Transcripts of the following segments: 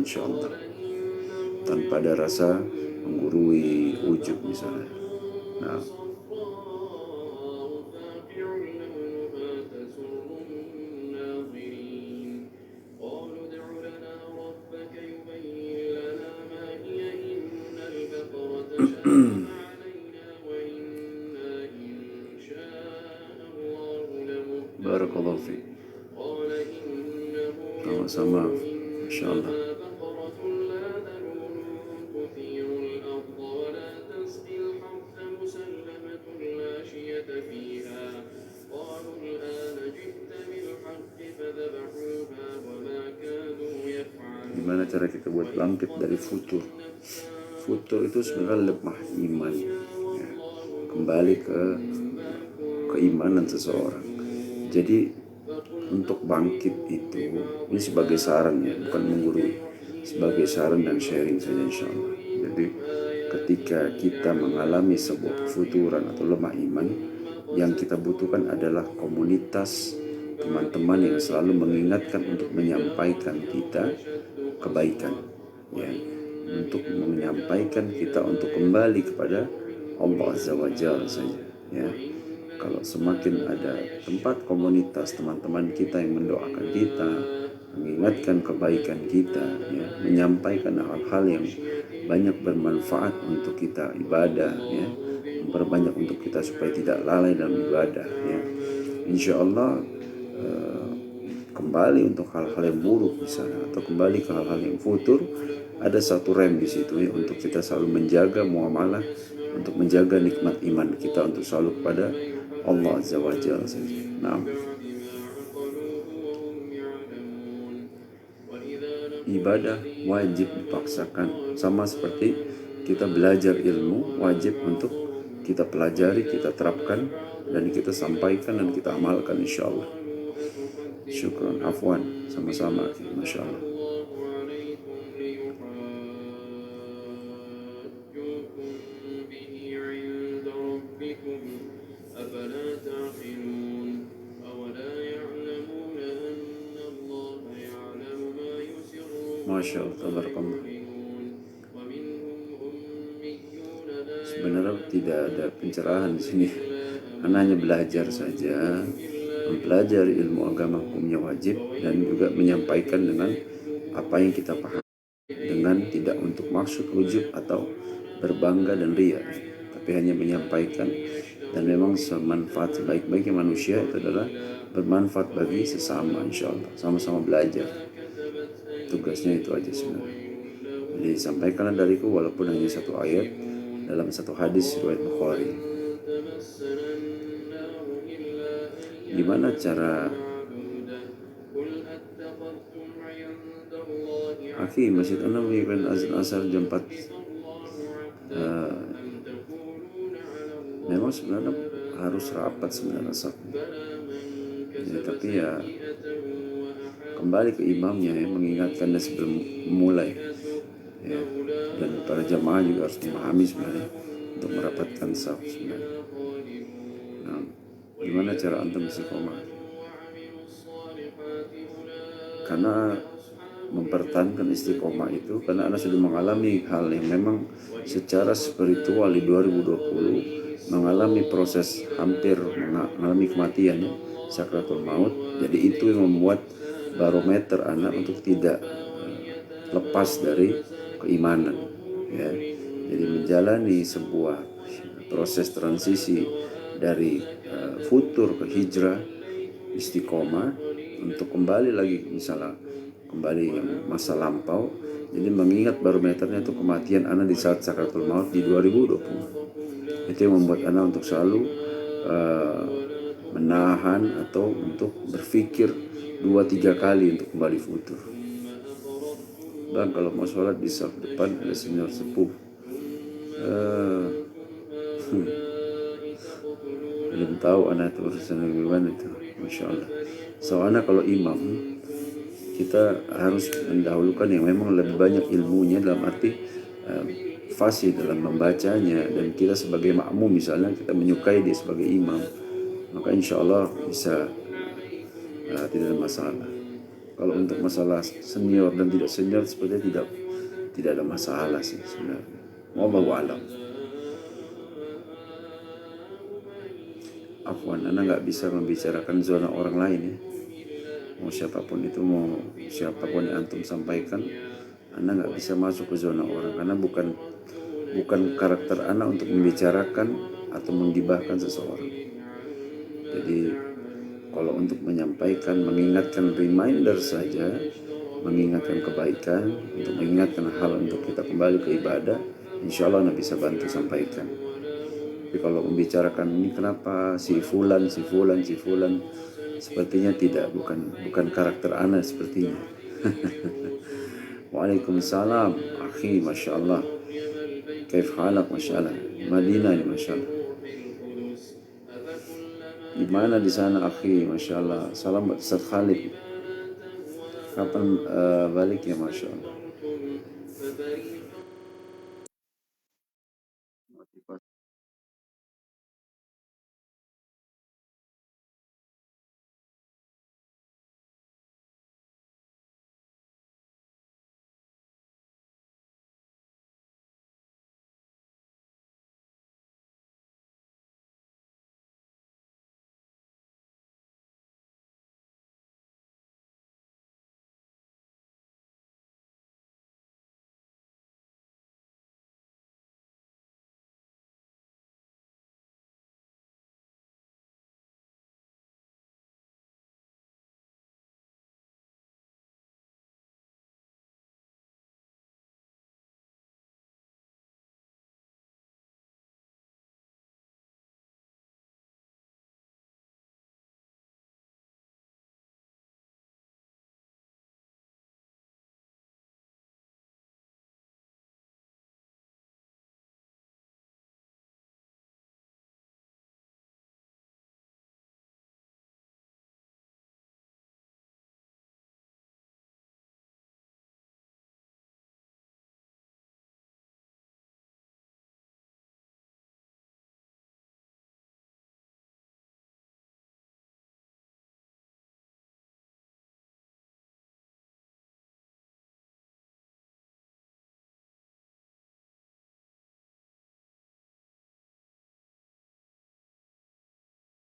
insya Allah, tanpa ada rasa menggurui, ujub misalnya. Nah, barakallahu fiik. Sama-sama, Masya Allah. Gimana cara kita buat bangkit dari futur? Futur itu sebenarnya lemah iman, ya. Kembali ke keimanan seseorang. Jadi untuk bangkit itu, ini sebagai saran ya, bukan menggurui, sebagai saran dan sharing saja insya Allah. Jadi ketika kita mengalami sebuah kefuturan atau lemah iman, yang kita butuhkan adalah komunitas teman-teman yang selalu mengingatkan untuk menyampaikan kita kebaikan, ya, untuk menyampaikan kita untuk kembali kepada Allah Azza wa Jalla saja, ya. Kalau semakin ada tempat komunitas teman-teman kita yang mendoakan kita, mengingatkan kebaikan kita, ya, menyampaikan hal-hal yang banyak bermanfaat untuk kita ibadah, ya, memperbanyak untuk kita supaya tidak lalai dalam ibadah, ya. Insya Allah kembali untuk hal-hal yang buruk misalnya, atau kembali ke hal-hal yang futur, ada satu rem di situ, ya, untuk kita selalu menjaga muamalah, untuk menjaga nikmat iman kita, untuk selalu kepada Allah Azza wa Jalla saja. Nah, ibadah wajib dipaksakan, sama seperti kita belajar ilmu, wajib untuk kita pelajari, kita terapkan, dan kita sampaikan dan kita amalkan insya Allah. Syukran, afwan, sama-sama, Masya Allah. Masya Allah, tabarakallah. Sebenarnya tidak ada pencerahan di sini. Hanya belajar saja, mempelajari ilmu agama hukumnya wajib, dan juga menyampaikan dengan apa yang kita pahami, dengan tidak untuk maksud ujub atau berbangga dan ria, tapi hanya menyampaikan. Dan memang semanfaat sebaik-baiknya manusia itu adalah bermanfaat bagi sesama, insya Allah. Sama-sama belajar. Tugasnya itu aja sebenarnya. Jadi sampaikanlah dariku walaupun hanya satu ayat dalam satu hadis riwayat Bukhari. Gimana cara Akhi, Masjid An-Nabawi kan azan asar jam 4. Memang sebenarnya harus rapat sebenarnya safnya. Ya, tapi ya kembali ke imamnya, ya, mengingatkannya sebelum mulai, ya. Dan para jamaah juga harus memahami sebenarnya untuk merapatkan saf sebenarnya. Nah, gimana cara antum istiqomah? Karena mempertahankan istiqomah itu karena Anda sudah mengalami hal yang memang secara spiritual di 2020 mengalami proses hampir mengalami kematian, ya, sakratul maut. Jadi itu yang membuat barometer Anda untuk tidak lepas dari keimanan, ya. Jadi menjalani sebuah proses transisi dari futur ke hijrah, istiqomah, untuk kembali lagi misalnya kembali yang masa lampau. Jadi mengingat barometernya itu kematian Anda di saat sakratul maut di 2020. Itu yang membuat Anda untuk selalu menahan atau untuk berpikir 2-3 kali untuk kembali futur. Bang, kalau mau sholat di saf depan ada senior sepuh. Belum tahu anak itu urusan bagaimana itu, Masya Allah. Soalnya kalau imam, kita harus mendahulukan yang memang lebih banyak ilmunya, dalam arti fasih dalam membacanya, dan kita sebagai makmum misalnya kita menyukai dia sebagai imam, maka insya Allah bisa tidak ada masalah. Kalau untuk masalah senior dan tidak senior sebenarnya tidak ada masalah sih sebenarnya. Wallahu alam. Afwan, Anda nggak bisa membicarakan zona orang lain ya. Mau siapapun itu, mau siapapun yang antum sampaikan, Anda nggak bisa masuk ke zona orang karena bukan karakter Anda untuk membicarakan atau menggibahkan seseorang. Jadi kalau untuk menyampaikan, mengingatkan, reminder saja, mengingatkan kebaikan, untuk mengingatkan hal untuk kita kembali ke ibadah, insya Allah Anda bisa bantu sampaikan. Tapi kalau membicarakan ini kenapa si fulan, si fulan, si fulan, sepertinya tidak, bukan karakter Anda sepertinya. Waalaikumsalam, akhi, masya Allah. Kaif halak, masya Allah. Madinah ini, masya Allah. Gimana di sana, akhi, masya Allah. Salam buat Ustaz Khalid. Kapan balik ya, masya Allah.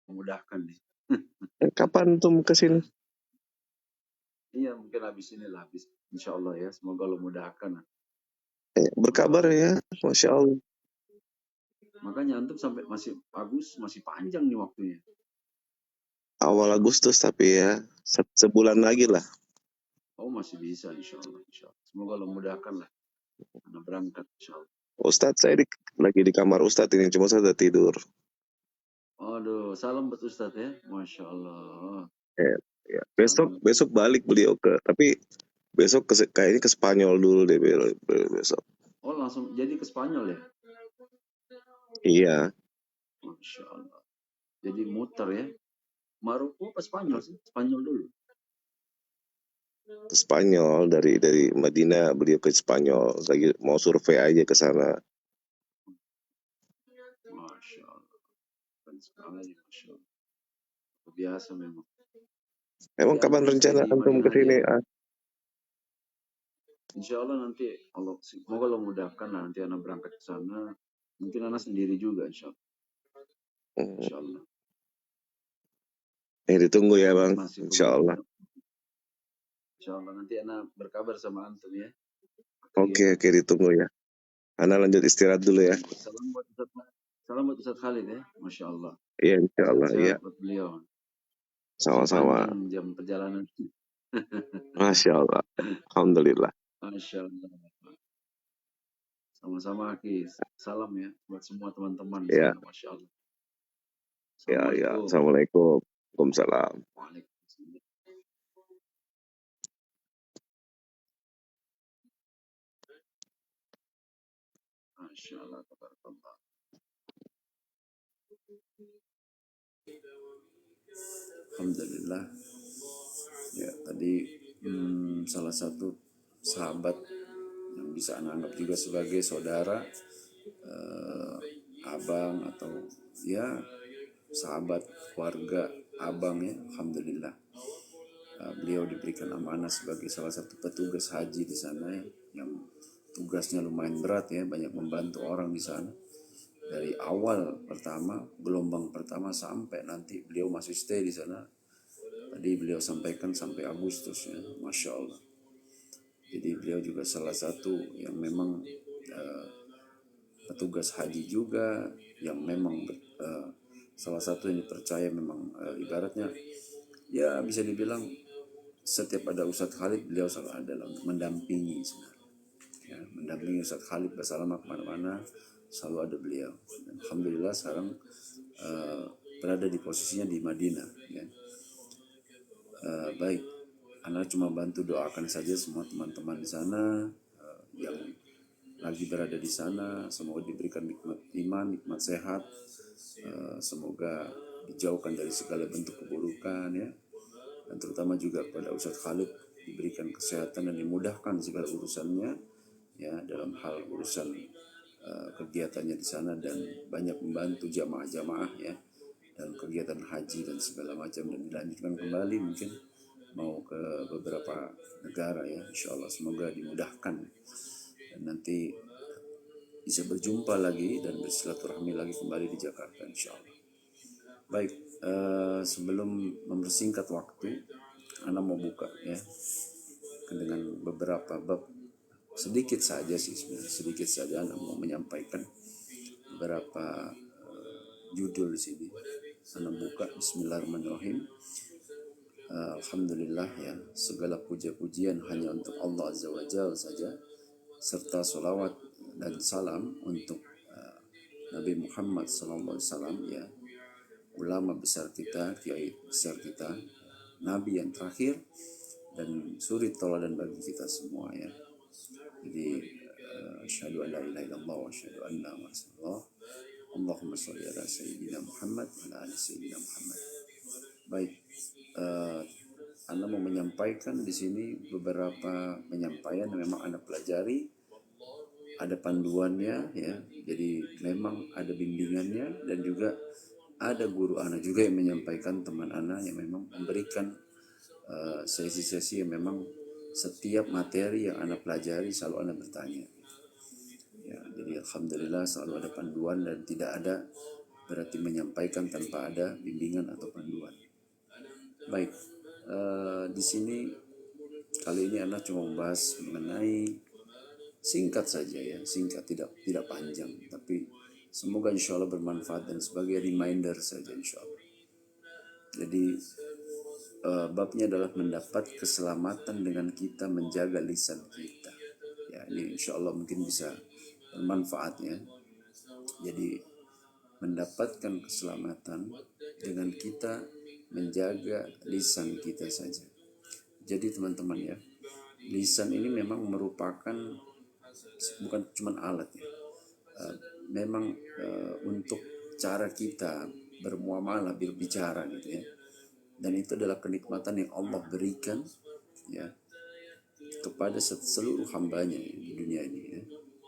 Memudahkan nih. Kapan tuh ke sini? Iya, mungkin habis ini lah, habis insya Allah ya. Semoga Allah mudahkan. Berkabar ya, Masya Allah. Makanya antum sampai masih panjang nih waktunya. Awal Agustus tapi ya, sebulan lagi lah. Oh, masih bisa, insya Allah, insya Allah. Semoga Allah mudahkan lah. Anda berangkat, insya Allah. Ustadz, saya lagi di kamar Ustadz ini, cuma saya udah tidur. Aduh, salam buat Ustadz ya. Masya Allah. Ya, ya. Salam. Besok balik beliau tapi besok kayaknya ke Spanyol dulu deh besok. Oh, langsung jadi ke Spanyol ya? Iya, Masya Allah. Jadi muter ya. Maroko ke Spanyol sih? Spanyol dulu. ke Spanyol dari Madinah beliau ke Spanyol, lagi mau survei aja ke sana. Masya Allah. Keren sekali, Masya Allah. Biasa memang. Emang Jadi kapan antum stay rencana di antum ke Madinah aja sini? ya? Insya Allah nanti Allah semoga Allah mudahkan lah, nanti anak berangkat ke sana. Mungkin anak sendiri juga insya Allah. Hmm, Insya Allah. ditunggu ya Nanti bang, masih Insya Allah. Insya Allah nanti anak berkabar sama antum ya. Oke, Iya. ditunggu ya. Ana lanjut istirahat dulu ya. Salam buat Ustaz Khalid ya. Masya Allah. Iya, Insya Allah. Iya, Sehat-sehat buat beliau. Masih sama-sama. panjang jam perjalanan. Masya Allah. Alhamdulillah. Masya Allah. Sama-sama Aki. Salam ya buat semua teman-teman di Ya, sana. Masya Allah. ya. Assalamualaikum. Assalamualaikum. Waalaikumsalam. Waalaikumsalam. Masya Allah. Tabarakallah. Alhamdulillah. Ya, tadi salah satu sahabat yang bisa Anda anggap juga sebagai saudara, abang atau ya sahabat keluarga abang ya, alhamdulillah. beliau diberikan amanah sebagai salah satu petugas haji di sana ya, yang tugasnya lumayan berat ya, banyak membantu orang di sana dari awal pertama, gelombang pertama sampai nanti beliau masih stay di sana. Tadi beliau sampaikan sampai Agustus ya, Masya Allah. Jadi beliau juga salah satu yang memang petugas haji juga, yang memang salah satu yang dipercaya memang ibaratnya ya bisa dibilang setiap ada Ustadz Khalid beliau selalu ada untuk mendampingi sebenarnya. Ya, mendampingi Ustadz Khalid bersama kemana-mana selalu ada beliau. Dan alhamdulillah sekarang berada di posisinya di Madinah. Ya. Baik, Anda cuma bantu doakan saja semua teman-teman di sana yang lagi berada di sana, semoga diberikan nikmat iman, nikmat sehat, semoga dijauhkan dari segala bentuk keburukan ya, dan terutama juga pada Ustadz Khalid diberikan kesehatan dan dimudahkan segala urusannya ya, dalam hal urusan kegiatannya di sana, dan banyak membantu jamaah-jamaah ya dalam kegiatan haji dan segala macam, dan dilanjutkan kembali mungkin mau ke beberapa negara ya, insya Allah semoga dimudahkan dan nanti bisa berjumpa lagi dan bersilaturahmi lagi kembali di Jakarta insya Allah. Baik, sebelum mempersingkat waktu, Ana mau buka ya dengan beberapa bab, sedikit saja sih sebenarnya, sedikit saja Ana mau menyampaikan beberapa judul di sini. Ana buka Bismillahirrahmanirrahim. Alhamdulillah ya, segala puja-pujian hanya untuk Allah Azza wa Jalla saja, serta salawat dan salam untuk Nabi Muhammad SAW ya, ulama besar kita, kiai besar kita, Nabi yang terakhir dan suri tauladan bagi kita semua ya. Jadi asyhadu an la ilaha illallah wa asyhadu anna rasulullah. Allahumma shalli ala sayyidina Muhammad wa ala ali sayyidina Muhammad. Baik, Anda mau menyampaikan di sini beberapa penyampaian yang memang Anda pelajari, ada panduannya ya. Jadi memang ada bimbingannya, dan juga ada guru Anda juga yang menyampaikan, teman Anda yang memang memberikan sesi-sesi yang memang setiap materi yang Anda pelajari selalu Anda bertanya. Ya, jadi alhamdulillah selalu ada panduan, dan tidak ada berarti menyampaikan tanpa ada bimbingan atau panduan. Baik, di sini kali ini Anda cuma membahas mengenai singkat saja ya, singkat, tidak panjang, tapi semoga insya Allah bermanfaat dan sebagai reminder saja insya Allah. Jadi babnya adalah mendapat keselamatan dengan kita menjaga lisan kita. Ya, ini insya Allah mungkin bisa bermanfaat ya. Jadi mendapatkan keselamatan dengan kita menjaga lisan kita saja. Jadi teman-teman ya, lisan ini memang merupakan bukan cuma alat ya, memang untuk cara kita bermuamalah, berbicara gitu ya. Dan itu adalah kenikmatan yang Allah berikan ya kepada seluruh hambanya di dunia ini ya,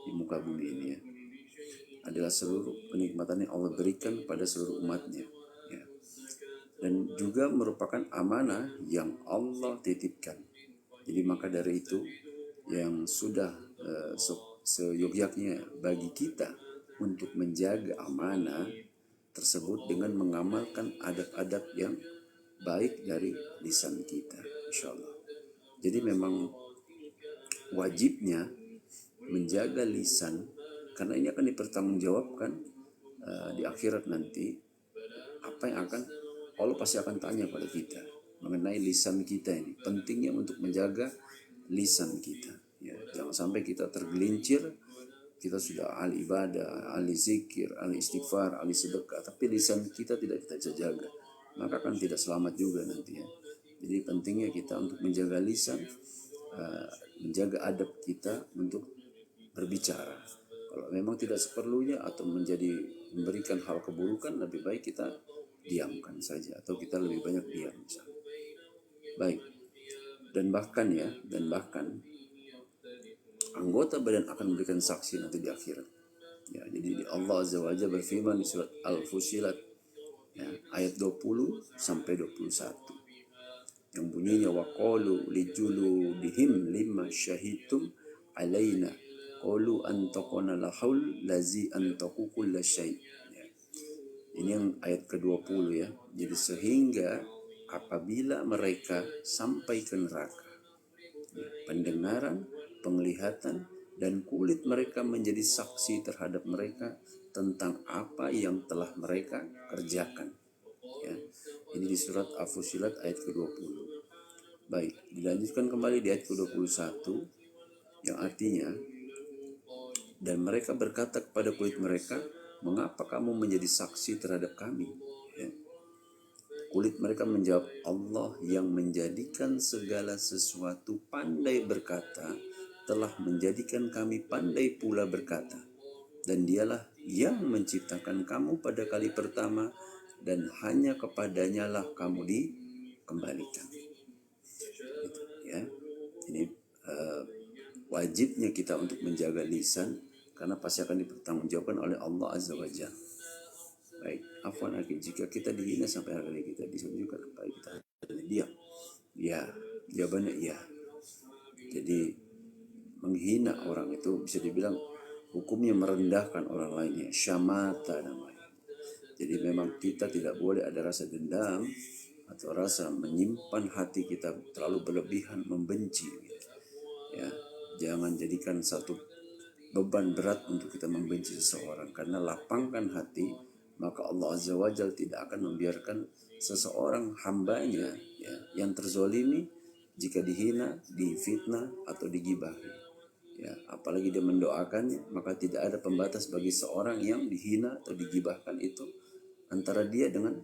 di muka bumi ini ya. Adalah seluruh kenikmatan yang Allah berikan pada seluruh umatnya ya. Dan juga merupakan amanah yang Allah titipkan. Jadi maka dari itu yang sudah seyogyaknya bagi kita untuk menjaga amanah tersebut dengan mengamalkan adab-adab yang baik dari lisan kita insya Allah. Jadi memang wajibnya menjaga lisan, karena ini akan dipertanggungjawabkan di akhirat nanti. Apa yang akan Allah pasti akan tanya pada kita mengenai lisan kita ini. Pentingnya untuk menjaga lisan kita ya. Jangan sampai kita tergelincir, kita sudah ahli ibadah, ahli zikir, ahli istighfar, ahli sedekah, tapi lisan kita tidak kita bisa jaga, maka akan tidak selamat juga nanti ya. Jadi pentingnya kita untuk menjaga lisan, menjaga adab kita untuk berbicara. Kalau memang tidak seperlunya atau memberikan hal keburukan, lebih baik kita diamkan saja, atau kita lebih banyak diam misalnya. Baik, dan bahkan anggota badan akan memberikan saksi nanti di akhirat ya. Jadi Allah Azza wa Jalla berfirman di surat Al-Fussilat ya, ayat 20 sampai 21 yang bunyinya waqalu lijuludihim lima syahidtum alaina qalu antaqana lahaul lazi antaqu kullasyai. Ya. Ini yang ayat ke-20 ya. Jadi sehingga apabila mereka sampai ke neraka, ya, pendengaran, penglihatan, dan kulit mereka menjadi saksi terhadap mereka tentang apa yang telah mereka kerjakan. Ya. Ini di surat Al-Fussilat ayat ke-20. Baik, dilanjutkan kembali di ayat ke-21 yang artinya, dan mereka berkata kepada kulit mereka, mengapa kamu menjadi saksi terhadap kami? Ya. Kulit mereka menjawab, Allah yang menjadikan segala sesuatu pandai berkata, telah menjadikan kami pandai pula berkata. Dan dialah yang menciptakan kamu pada kali pertama, dan hanya kepadanya lah kamu dikembalikan. Gitu, ya. Ini wajibnya kita untuk menjaga lisan, karena pasti akan dipertanggungjawabkan oleh Allah Azza wa Jalla. Baik, afwan akhi, jika kita dihina sampai harga diri kita disunjukkan, baik kita diam. Ya, jawabannya iya. Jadi menghina orang itu bisa dibilang hukumnya merendahkan orang lainnya, syamata namanya. Jadi memang kita tidak boleh ada rasa dendam atau rasa menyimpan hati kita terlalu berlebihan membenci. Ya, jangan jadikan satu beban berat untuk kita membenci seseorang, karena lapangkan hati, maka Allah Azza wa Jalla tidak akan membiarkan seseorang hambanya ya, yang terzolimi jika dihina, difitnah atau digibahi. Ya, apalagi dia mendoakannya, maka tidak ada pembatas bagi seorang yang dihina atau digibahkan itu antara dia dengan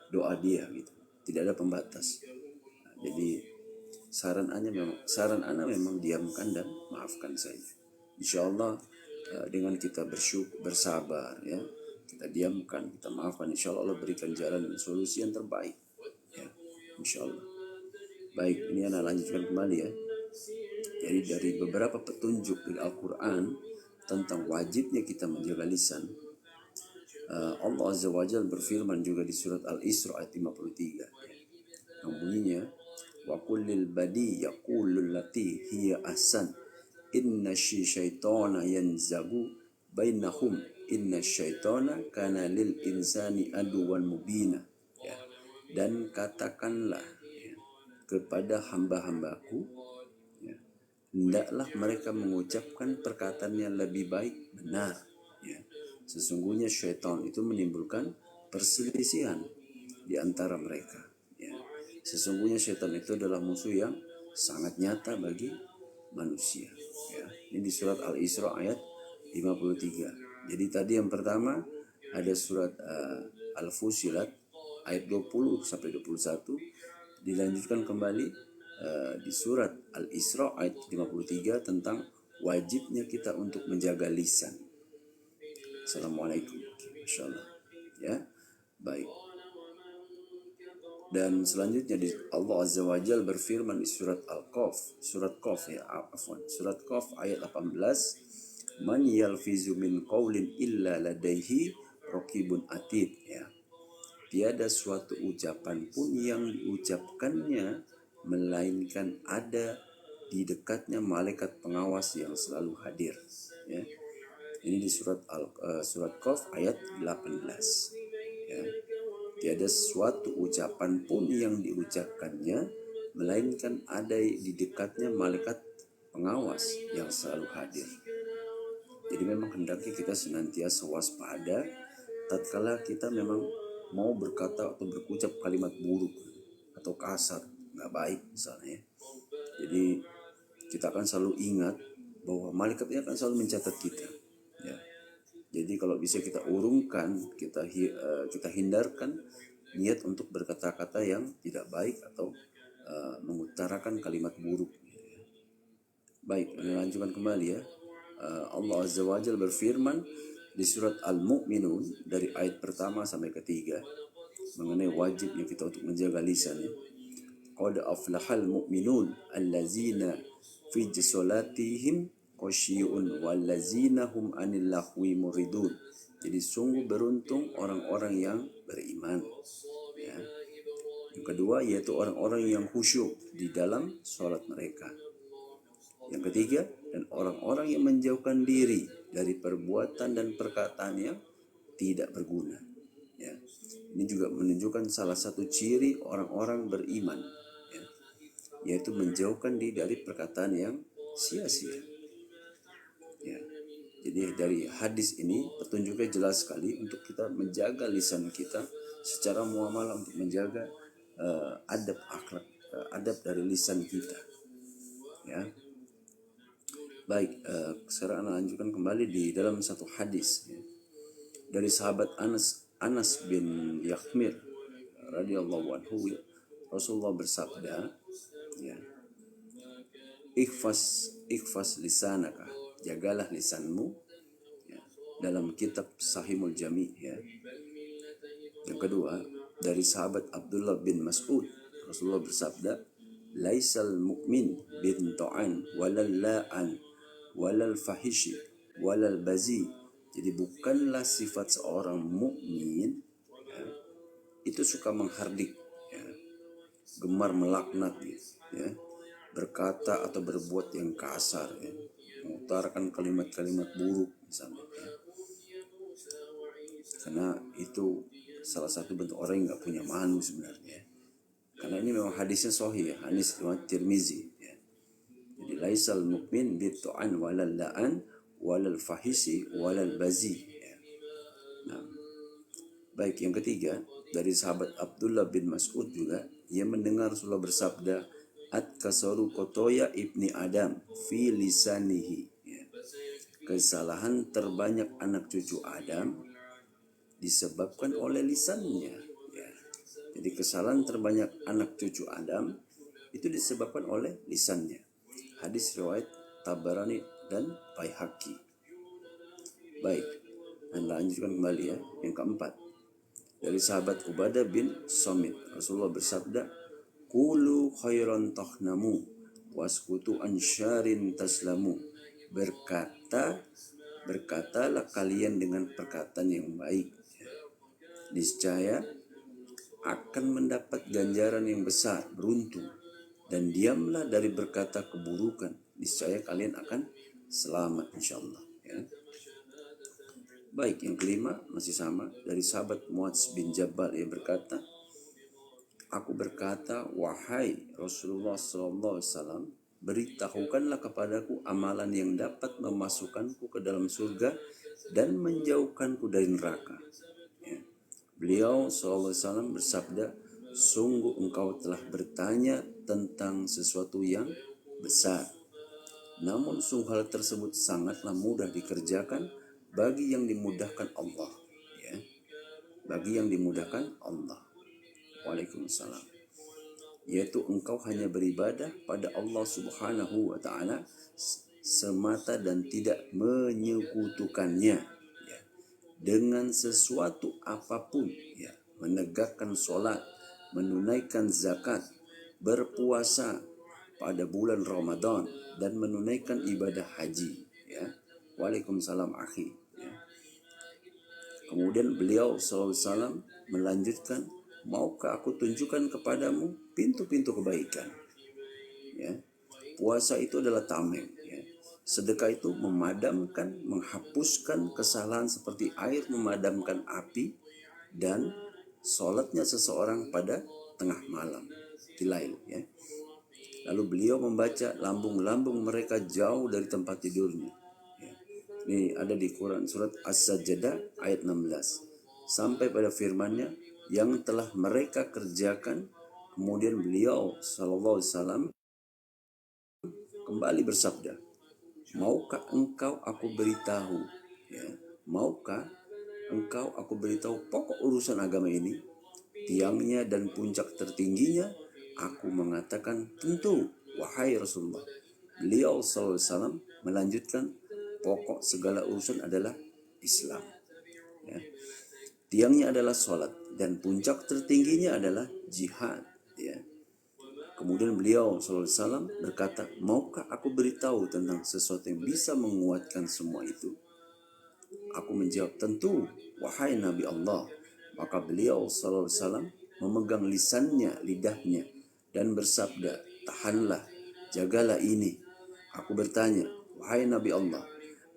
doa dia gitu. Tidak ada pembatas. Nah, jadi saran ana memang diamkan dan maafkan saja. Insya Allah dengan kita bersabar ya, kita diamkan, kita maafkan, insya Allah berikan jalan dan solusi yang terbaik ya, insya Allah. Baik, ini ana lanjutkan kembali ya. Jadi dari beberapa petunjuk dari Al-Quran tentang wajibnya kita menjaga lisan, Allah Azza wa Jalla berfirman juga di surat Al-Isra ayat 53 yang bunyinya wa kullil badi yaqulul lati hiya ahsan inna syaitana yanzagu bainahum inna syaitana kana lil insani aduwan mubina. Ya. Dan katakanlah ya, kepada hamba-hambaku ya, hendaklah mereka mengucapkan perkataan yang lebih baik benar ya. Sesungguhnya syaitan itu menimbulkan perselisihan di antara mereka ya. Sesungguhnya syaitan itu adalah musuh yang sangat nyata bagi manusia ya. Ini di surat Al-Isra ayat 53. Jadi tadi yang pertama ada surat Al-Fussilat ayat 20 sampai 21, dilanjutkan kembali di surat Al-Isra ayat 53 tentang wajibnya kita untuk menjaga lisan. Assalamualaikum. Insyaallah. Ya. Baik. Dan selanjutnya Allah Azza wa Jalla berfirman di surat Al-Qaf, surat Qaf ya, afwan, surat Qaf ayat 18, man yalfizu min qaulin illa ladaihi raqibun atid ya. Tiada suatu ucapan pun yang diucapkannya melainkan ada di dekatnya malaikat pengawas yang selalu hadir ya. Ini di surat Qaf ayat 18 ya. Tiada suatu ucapan pun yang diucapkannya melainkan ada di dekatnya malaikat pengawas yang selalu hadir. Jadi memang hendaknya kita senantiasa waspada tatkala kita memang mau berkata atau berucap kalimat buruk atau kasar, nggak baik misalnya ya. Jadi kita akan selalu ingat bahwa malaikatnya akan selalu mencatat kita ya. Jadi kalau bisa kita urungkan, kita hindarkan niat untuk berkata-kata yang tidak baik atau mengutarakan kalimat buruk. Baik, lanjutkan kembali ya. Allah Azza wa Jalla berfirman di surat Al-Mu'minun dari ayat pertama sampai ketiga mengenai wajibnya kita untuk menjaga lisan. Qad aflahal mu'minun allazina fi salatihim khashi'un wallazina hum 'anil lahwi muridun. Jadi sungguh beruntung orang-orang yang beriman ya. Yang kedua yaitu orang-orang yang khusyuk di dalam sholat mereka. Yang ketiga, dan orang-orang yang menjauhkan diri dari perbuatan dan perkataan yang tidak berguna. Ya. Ini juga menunjukkan salah satu ciri orang-orang beriman, ya, yaitu menjauhkan diri dari perkataan yang sia-sia. Ya. Jadi dari hadis ini petunjuknya jelas sekali untuk kita menjaga lisan kita secara muamalah, untuk menjaga adab akhlak, adab dari lisan kita. Ya. Baik, sekarang Anda lanjutkan kembali di dalam satu hadis, ya, dari sahabat Anas bin Yakhmir radhiyallahu anhu, Rasulullah bersabda, ya, ikhfas lisanaka, jagalah lisanmu, ya, dalam kitab Sahihul Jami', ya. Yang kedua, dari sahabat Abdullah bin Mas'ud, Rasulullah bersabda, laisal mu'min bin ta'an walal la'an walal fahishi walal bazi. Jadi bukanlah sifat seorang mukmin, ya, itu suka menghardik, ya, gemar melaknat, ya, berkata atau berbuat yang kasar, ya, mengutarakan kalimat-kalimat buruk misalnya, ya. Karena itu salah satu bentuk orang yang nggak punya malu sebenarnya. Karena ini memang hadisnya sahih, ya, hadis riwayat Tirmizi, ya. Jadi laisal mukmin bitu'an walal la'an walal fahisi walal bazi, ya. Nah, baik, yang ketiga dari sahabat Abdullah bin Mas'ud juga, ia mendengar Rasulullah bersabda, at-kasaru kotoya ibni Adam fi lisanihi, ya. Kesalahan terbanyak anak cucu Adam disebabkan oleh lisannya, ya. Jadi kesalahan terbanyak anak cucu Adam itu disebabkan oleh lisannya. Hadis riwayat Tabarani dan Baihaqi. Baik, Anda lanjutkan kembali, ya. Yang keempat, dari sahabat Ubadah bin Samit, Rasulullah bersabda, Kulu khairan tahnamu waskutu an syarin taslamu. Berkatalah kalian dengan perkataan yang baik, ya. Niscaya akan mendapat ganjaran yang besar, beruntung. Dan diamlah dari berkata keburukan, niscaya kalian akan selamat insyaallah, ya. Baik, yang kelima masih sama, dari sahabat Muadz bin Jabal, yang berkata, aku berkata, wahai Rasulullah SAW, beritahukanlah kepadaku amalan yang dapat memasukkanku ke dalam surga dan menjauhkanku dari neraka, ya. Beliau SAW bersabda, sungguh engkau telah bertanya tentang sesuatu yang besar, namun sungguh hal tersebut sangatlah mudah dikerjakan bagi yang dimudahkan Allah, ya. Bagi yang dimudahkan Allah. Waalaikumsalam. Yaitu engkau hanya beribadah pada Allah Subhanahu wa ta'ala semata dan tidak menyekutukannya, ya, dengan sesuatu apapun, ya. Menegakkan sholat, menunaikan zakat, berpuasa pada bulan Ramadan, dan menunaikan ibadah haji, ya. Waalaikumsalam akhi, ya. Kemudian beliau SAW melanjutkan, maukah aku tunjukkan kepadamu pintu-pintu kebaikan, ya. Puasa itu adalah tameng, ya. Sedekah itu memadamkan, menghapuskan kesalahan seperti air memadamkan api, dan sholatnya seseorang pada tengah malam, tilail, ya. Lalu beliau membaca lambung-lambung mereka jauh dari tempat tidurnya, ya. Ini ada di Quran surat As-Sajdah ayat 16 sampai pada firman-Nya yang telah mereka kerjakan. Kemudian beliau SAW kembali bersabda, maukah engkau aku beritahu, ya, maukah engkau aku beritahu pokok urusan agama ini, tiangnya dan puncak tertingginya? Aku mengatakan, tentu, wahai Rasulullah. Beliau SAW melanjutkan, pokok segala urusan adalah Islam, ya. Tiangnya adalah sholat, dan puncak tertingginya adalah jihad, ya. Kemudian beliau SAW berkata, maukah aku beritahu tentang sesuatu yang bisa menguatkan semua itu? Aku menjawab, tentu, wahai Nabi Allah. Maka beliau SAW memegang lisannya, lidahnya, dan bersabda, tahanlah, jagalah ini. Aku bertanya, wahai Nabi Allah,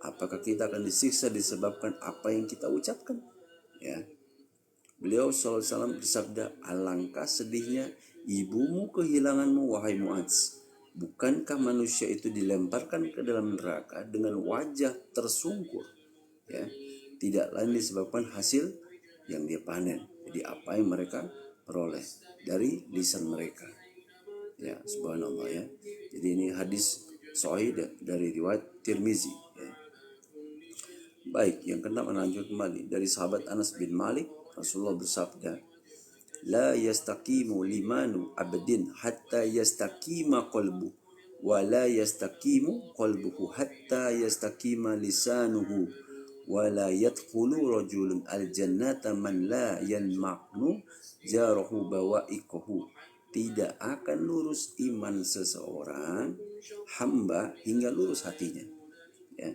apakah kita akan disiksa disebabkan apa yang kita ucapkan? Ya. Beliau SAW bersabda, alangkah sedihnya ibumu kehilanganmu wahai Mu'adz. Bukankah manusia itu dilemparkan ke dalam neraka dengan wajah tersungkur? Ya, tidak lain disebabkan hasil yang dia panen. Jadi apa yang mereka peroleh dari lisan mereka. Ya, subhanallah ya. Jadi ini hadis sahih dari riwayat Tirmizi. Ya. Baik, yang keenam lanjut kembali dari sahabat Anas bin Malik, Rasulullah bersabda, la yastaqimu limanu abdin hatta yastaqima qalbu wa la yastaqimu qalbuhu hatta yastaqima lisanuhu wa la yadkhulu rajulun al-jannata man la yanma'nu jarahu bawa'iqahu. Tidak akan lurus iman seseorang hamba hingga lurus hatinya, ya,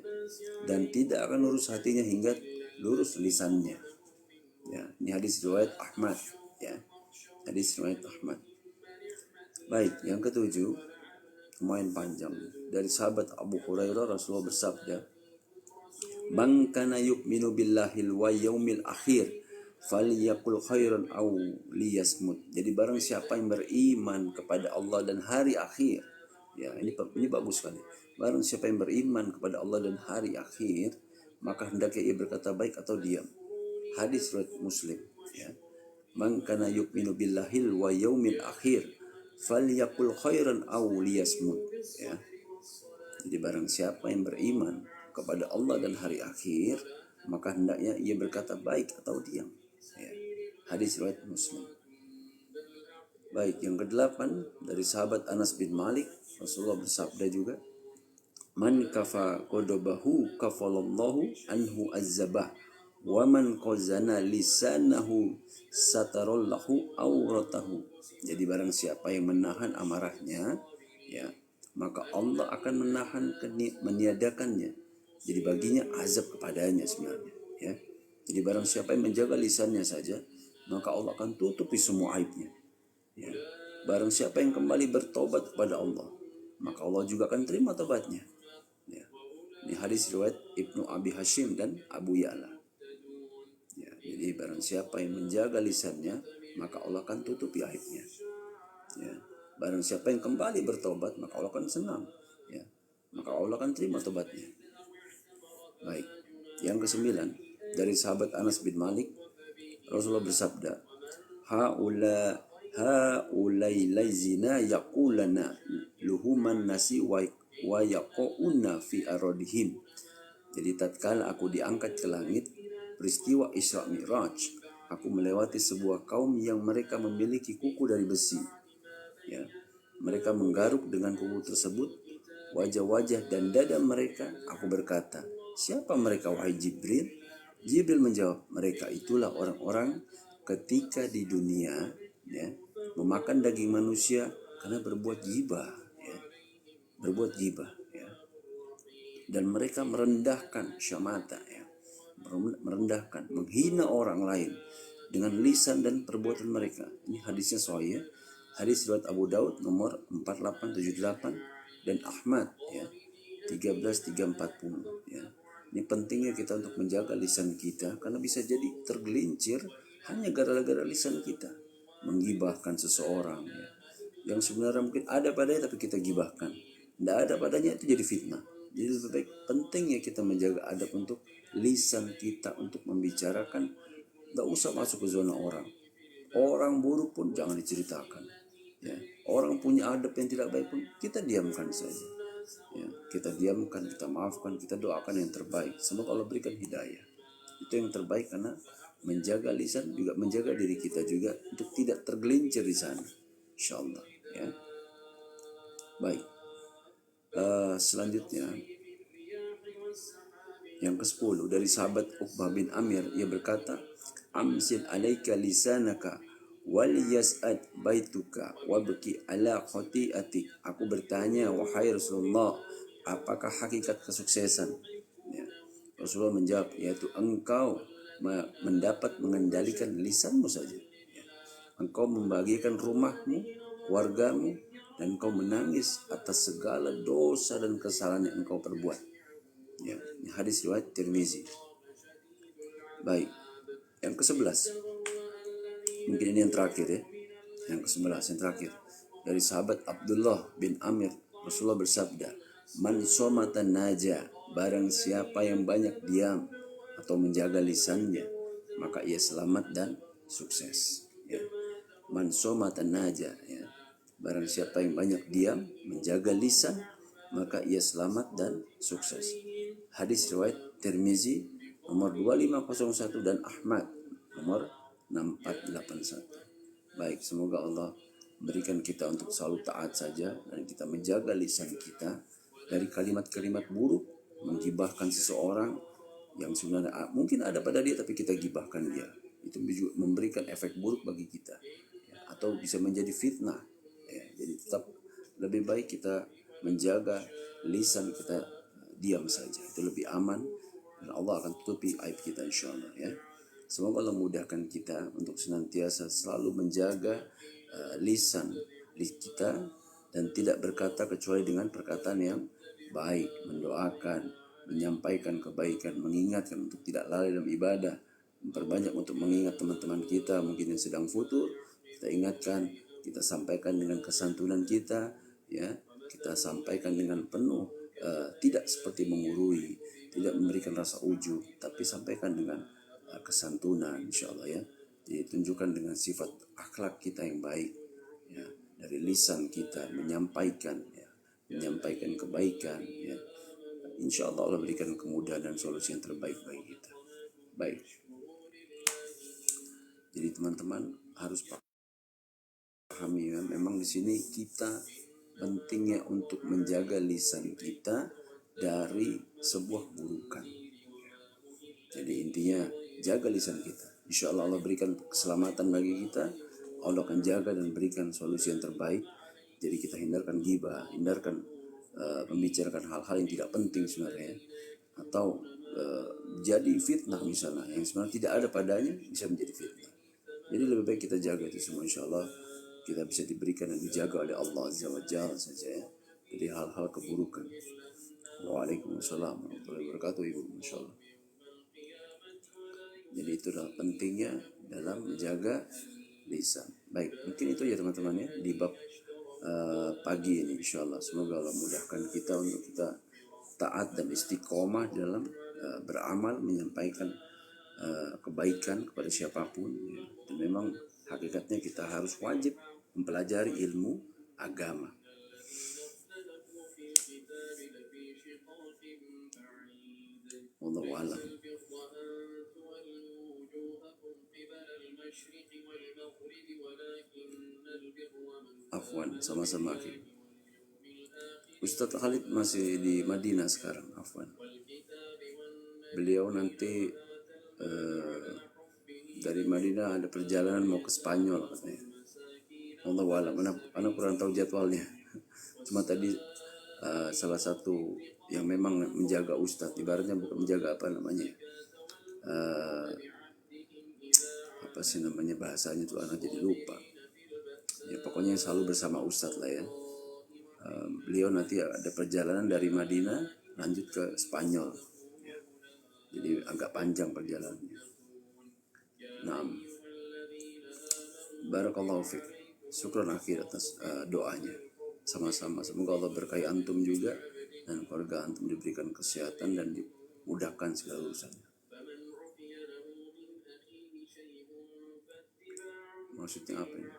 dan tidak akan lurus hatinya hingga lurus lisannya. Ya, ini hadis riwayat Ahmad, ya. Hadis riwayat Ahmad. Baik, yang ketujuh lumayan panjang dari sahabat Abu Hurairah, Rasulullah bersabda, "Man kana yu'minu billahil wa yaumil akhir falyakul khairan aw liyasmut." Jadi barang siapa yang beriman kepada Allah dan hari akhir, ya ini bagus sekali. Barang siapa yang beriman kepada Allah dan hari akhir, maka hendaknya ia berkata baik atau diam. Hadis riwayat Muslim, ya. Man kana yu'minu billahil wa yaumil akhir falyakul khairan aw liyasmut, ya. Jadi barang siapa yang beriman kepada Allah dan hari akhir, maka hendaknya ia berkata baik atau diam, ya. Hadis riwayat Muslim. Baik, yang kedelapan dari sahabat Anas bin Malik, Rasulullah bersabda juga, man kafa qodobahu kafalallahu anhu azzabah wa man qazana lisanahu satarallahu auratahu. Jadi barang siapa yang menahan amarahnya, ya, maka Allah akan meniadakannya. Jadi baginya azab kepadanya sebenarnya, ya. Jadi barang siapa yang menjaga lisannya saja, maka Allah akan tutupi semua aibnya, ya. Barang siapa yang kembali bertobat kepada Allah, maka Allah juga akan terima tobatnya, ya. Ini hadis riwayat Ibnu Abi Hashim dan Abu Ya'la, ya. Jadi barang siapa yang menjaga lisannya, maka Allah akan tutupi aibnya, ya. Barang siapa yang kembali bertobat, maka Allah akan senang, ya. Maka Allah akan terima tobatnya. Baik, yang kesembilan dari sahabat Anas bin Malik, Rasulullah bersabda, haulai lazina yaqulana luhuman nasi wa yaqauna fi aradihim. Jadi tatkala aku diangkat ke langit, peristiwa Isra Mi'raj, aku melewati sebuah kaum yang mereka memiliki kuku dari besi, ya. Mereka menggaruk dengan kuku tersebut wajah-wajah dan dada mereka. Aku berkata, siapa mereka wahai Jibril? Jibril menjawab, mereka itulah orang-orang ketika di dunia, ya, memakan daging manusia karena berbuat ghibah, ya. Berbuat ghibah, ya. Dan mereka merendahkan syamata, ya. Merendahkan, menghina orang lain dengan lisan dan perbuatan mereka. Ini hadisnya sahih, ya. Hadis riwayat Abu Daud nomor 4878 dan Ahmad, ya, 13340, ya. Ini pentingnya kita untuk menjaga lisan kita, karena bisa jadi tergelincir hanya gara-gara lisan kita menggibahkan seseorang, ya, yang sebenarnya mungkin ada padanya tapi kita gibahkan, tidak ada padanya, itu jadi fitnah. Jadi lebih baik, pentingnya kita menjaga adab untuk lisan kita untuk membicarakan. Tidak usah masuk ke zona orang. Orang buruk pun jangan diceritakan, ya. Orang punya adab yang tidak baik pun kita diamkan saja, ya. Kita diamkan, kita maafkan, kita doakan yang terbaik. Semoga Allah berikan hidayah. Itu yang terbaik, karena menjaga lisan juga menjaga diri kita juga untuk tidak tergelincir di sana, insyaallah, ya. Baik, selanjutnya yang ke-10 dari sahabat Uqbah bin Amir, ia berkata, amsil alaika lisanaka wal yas'ad baituka wabki ala khati'atik. Aku bertanya, wahai Rasulullah, apakah hakikat kesuksesan? Ya. Rasulullah menjawab, yaitu engkau mendapat mengendalikan lisanmu saja, ya. engkau membagikan rumahmu, keluargamu, dan engkau menangis atas segala dosa dan kesalahan yang engkau perbuat. Ya, ini hadis riwayat Tirmizi. Baik, yang ke-11. Mungkin ini yang terakhir ya. Yang ke-11 yang terakhir. Dari sahabat Abdullah bin Amir, Rasulullah bersabda, "Man somatan naja, barang siapa yang banyak diam atau menjaga lisannya, maka ia selamat dan sukses." Ya. Man somatan naja, ya. Barang siapa yang banyak diam, menjaga lisan, maka ia selamat dan sukses. Hadis riwayat Tirmizi nomor 2501 dan Ahmad nomor 6481. Baik, semoga Allah berikan kita untuk selalu taat saja dan kita menjaga lisan kita dari kalimat-kalimat buruk, menggibahkan seseorang yang sebenarnya mungkin ada pada dia tapi kita gibahkan dia. Itu memberikan efek buruk bagi kita, ya, atau bisa menjadi fitnah. Ya, jadi tetap lebih baik kita menjaga lisan kita, diam saja, itu lebih aman dan Allah akan tutupi aib kita insyaallah ya. Semoga Allah mudahkan kita untuk senantiasa selalu menjaga lisan kita dan tidak berkata kecuali dengan perkataan yang baik, mendoakan, menyampaikan kebaikan, mengingatkan untuk tidak lalai dalam ibadah, memperbanyak untuk mengingat teman-teman kita mungkin yang sedang futur, kita ingatkan, kita sampaikan dengan kesantunan kita, ya, kita sampaikan dengan penuh tidak seperti mengurui, tidak memberikan rasa ujub, tapi sampaikan dengan kesantunan insyaallah ya. Jadi tunjukkan dengan sifat akhlak kita yang baik ya, dari lisan kita menyampaikan ya, menyampaikan kebaikan ya. Insyaallah Allah berikan kemudahan dan solusi yang terbaik bagi kita. Baik. Jadi teman-teman harus pahami ya, memang di sini kita pentingnya untuk menjaga lisan kita dari sebuah burukan. Jadi intinya jaga lisan kita. Insya Allah Allah berikan keselamatan bagi kita. Allah akan jaga dan berikan solusi yang terbaik. Jadi kita hindarkan ghibah, hindarkan membicarakan hal-hal yang tidak penting sebenarnya, atau jadi fitnah misalnya yang sebenarnya tidak ada padanya bisa menjadi fitnah. Jadi lebih baik kita jaga itu semua. Insya Allah kita bisa diberikan dan dijaga oleh Allah Azza wa Jalla saja ya, dari hal-hal keburukan. Waalaikumsalam warahmatullahi wabarakatuh Ibu. Masya Allah. Jadi itu adalah pentingnya dalam menjaga lisan. Baik, mungkin itu ya teman-teman ya di bab pagi ini insyaallah. Semoga Allah mudahkan kita untuk kita taat dan istiqomah dalam beramal, menyampaikan kebaikan kepada siapapun ya. Dan memang hakikatnya kita harus wajib mempelajari ilmu agama. Wallahu a'lam. Afwan, sama-sama. Ustadz Khalid masih di Madinah sekarang. Afwan. Beliau nanti dari Madinah ada perjalanan mau ke Spanyol katanya. Wallahu a'lam. Anak kurang tahu jadwalnya. Cuma tadi salah satu yang memang menjaga Ustadz, ibaratnya bukan menjaga apa namanya, apa sih namanya bahasanya tuh anak jadi lupa ya, pokoknya selalu bersama Ustadz lah ya. Beliau nanti ada perjalanan dari Madinah lanjut ke Spanyol ya. Jadi agak panjang perjalanannya. Nah, barakallahu fiik. Syukran akhir atas doanya. Sama-sama, semoga Allah berkahi antum juga dan keluarga antum diberikan kesehatan dan dimudahkan segala urusannya. Maksudnya apa ini?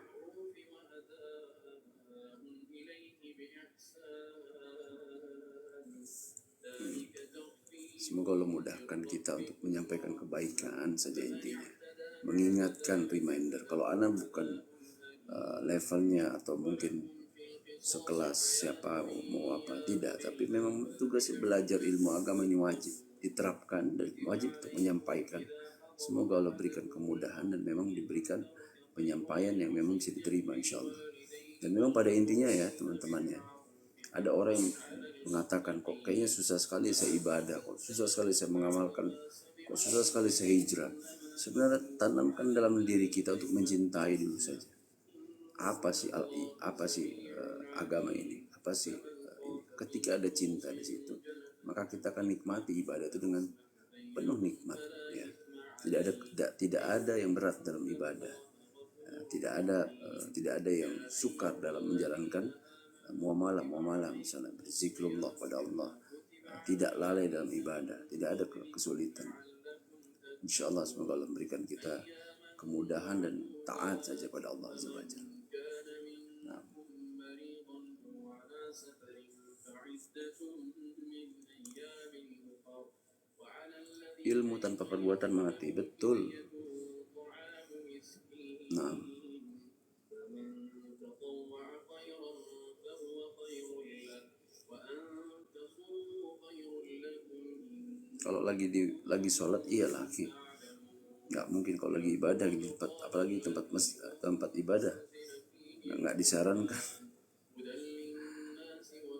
Semoga Allah mudahkan kita untuk menyampaikan kebaikan saja intinya. Mengingatkan, reminder. Kalau anak bukan levelnya atau mungkin sekelas siapa mau apa tidak, tapi memang tugas belajar ilmu agama ini wajib diterapkan dan wajib untuk menyampaikan. Semoga Allah berikan kemudahan dan memang diberikan penyampaian yang memang bisa diterima insyaallah. Dan memang pada intinya ya teman-teman ya, ada orang yang mengatakan kok kayaknya susah sekali saya ibadah, kok susah sekali saya mengamalkan, kok susah sekali saya hijrah. Sebenarnya tanamkan dalam diri kita untuk mencintai dulu saja. Apa sih agama ini? Apa sih ini? Ketika ada cinta di situ, maka kita akan nikmati ibadah itu dengan penuh nikmat. Ya. Tidak ada yang berat dalam ibadah. Tidak ada yang sukar dalam menjalankan muamalah misalnya berzikrullah pada Allah. Tidak lalai dalam ibadah, tidak ada kesulitan. Insya Allah semoga Allah memberikan kita kemudahan dan taat saja pada Allah Azza wa Jalla. Nah, ilmu tanpa perbuatan mati, betul. Nah, kalau lagi sholat iya lagi, nggak mungkin kalau lagi ibadah di tempat, apalagi tempat ibadah nggak disarankan.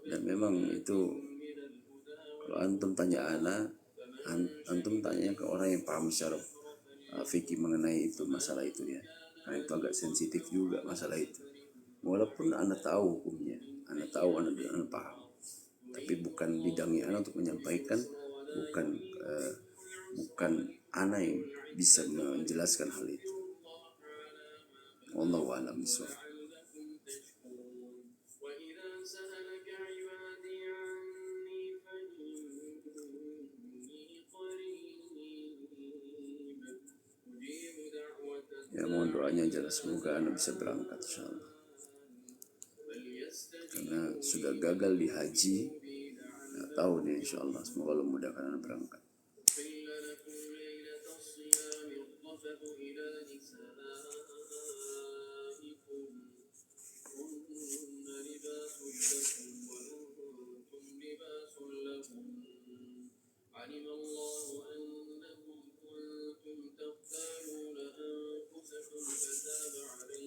Dan memang itu kalau antum tanya antum tanya ke orang yang paham secara fikih mengenai itu masalah itu ya, karena itu agak sensitif juga masalah itu. Walaupun anda tahu hukumnya, anda tahu, anda paham, tapi bukan bidangnya anda untuk menyampaikan, bukan anda yang bisa menjelaskan hal itu. Wallahu a'lam bishawab. Ya mohon doanya jelas, semoga anda bisa berangkat insyaallah. Karena sudah gagal di haji, nggak tahu nih insyaallah, semoga Allah mudahkan anda berangkat.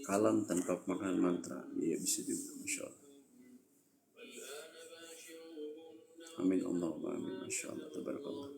Kalam tanpa makan mantra, iya bisa juga, masya Allah. Amin Allahumma amin, masya Allah, tabarakallah.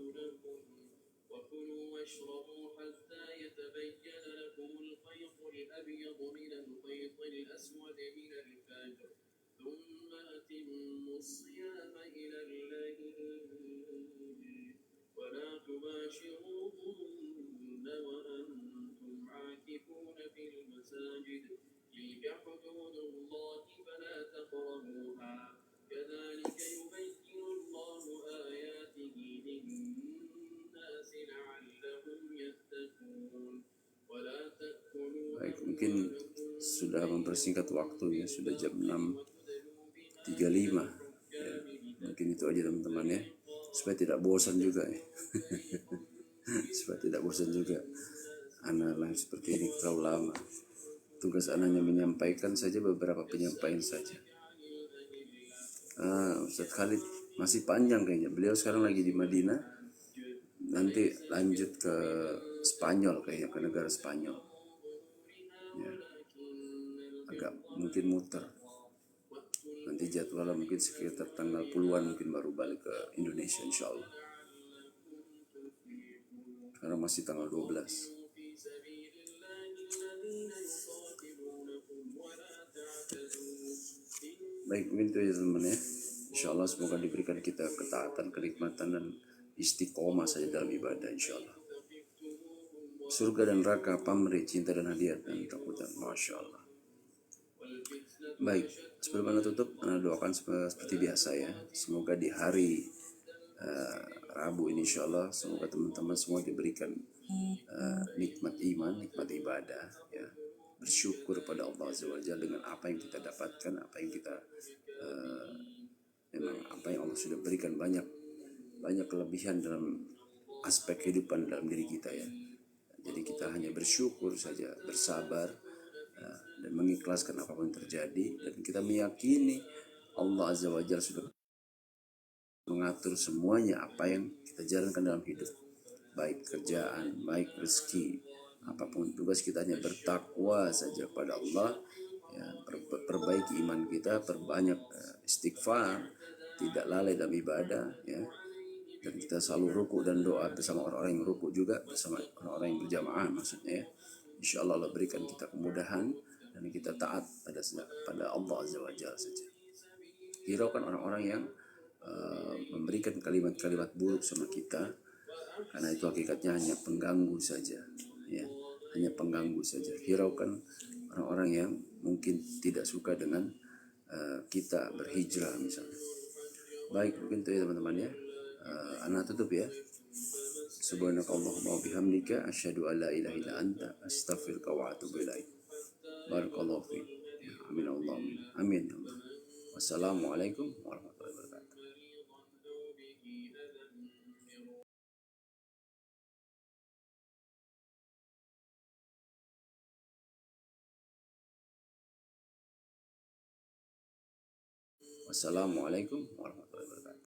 Baik, mungkin sudah mempersingkat waktu ya, sudah jam 6.35 ya. Mungkin itu aja teman-teman ya, supaya tidak bosan juga ya. Supaya tidak bosan juga anak live seperti ini terlalu lama. Tugas anaknya menyampaikan saja beberapa penyampaian saja. Ustaz Khalid masih panjang kayaknya, beliau sekarang lagi di Madinah, nanti lanjut ke Spanyol kayaknya, ke negara Spanyol ya. Agak mungkin muter, nanti jadwalnya mungkin sekitar tanggal puluhan mungkin baru balik ke Indonesia insyaallah, karena masih tanggal 12. Baik, mungkin itu ya teman ya. Insyaallah semoga diberikan kita ketaatan, kenikmatan dan istiqomah saja dalam ibadah insyaallah. Surga dan neraka, pamrih, cinta dan hadiah dan takutan, masya Allah. Baik, sebelum anda tutup, anda doakan seperti biasa ya. Semoga di hari Rabu ini insyaallah, semoga teman-teman semua diberikan nikmat iman, nikmat ibadah ya. Bersyukur pada Allah Azza wa Jalla dengan apa yang kita dapatkan, apa yang kita memang apa yang Allah sudah berikan, banyak kelebihan dalam aspek kehidupan dalam diri kita ya. Jadi kita hanya bersyukur saja, bersabar dan mengikhlaskan apapun yang terjadi, dan kita meyakini Allah Azza wa Jalla sudah mengatur semuanya apa yang kita jalankan dalam hidup, baik kerjaan, baik rezeki, apapun tugas kita hanya bertakwa saja pada Allah ya, perbaiki iman kita, perbanyak istighfar, tidak lalai dalam ibadah ya, dan kita selalu ruku dan doa bersama orang-orang yang ruku juga, bersama orang-orang yang berjamaah maksudnya ya. Insya Allah Allah berikan kita kemudahan dan kita taat pada Allah Azza wa Jalla saja. Hiraukan orang-orang yang memberikan kalimat-kalimat buruk sama kita, karena itu hakikatnya hanya pengganggu saja, ya, hanya pengganggu saja. Hiraukan orang-orang yang mungkin tidak suka dengan kita berhijrah misalnya. Baik, mungkin itu ya teman-teman ya. Anak tutup ya. Subhanakallahumma wa bihamdika asyhadu an la ilaha illa anta astaghfiruka wa atubu ilaik. Barakallahu fiik. Amin Allah amin. Amin ya Allah. Wassalamualaikum warahmatullahi wabarakatuh. Wassalamualaikum warahmatullahi wabarakatuh.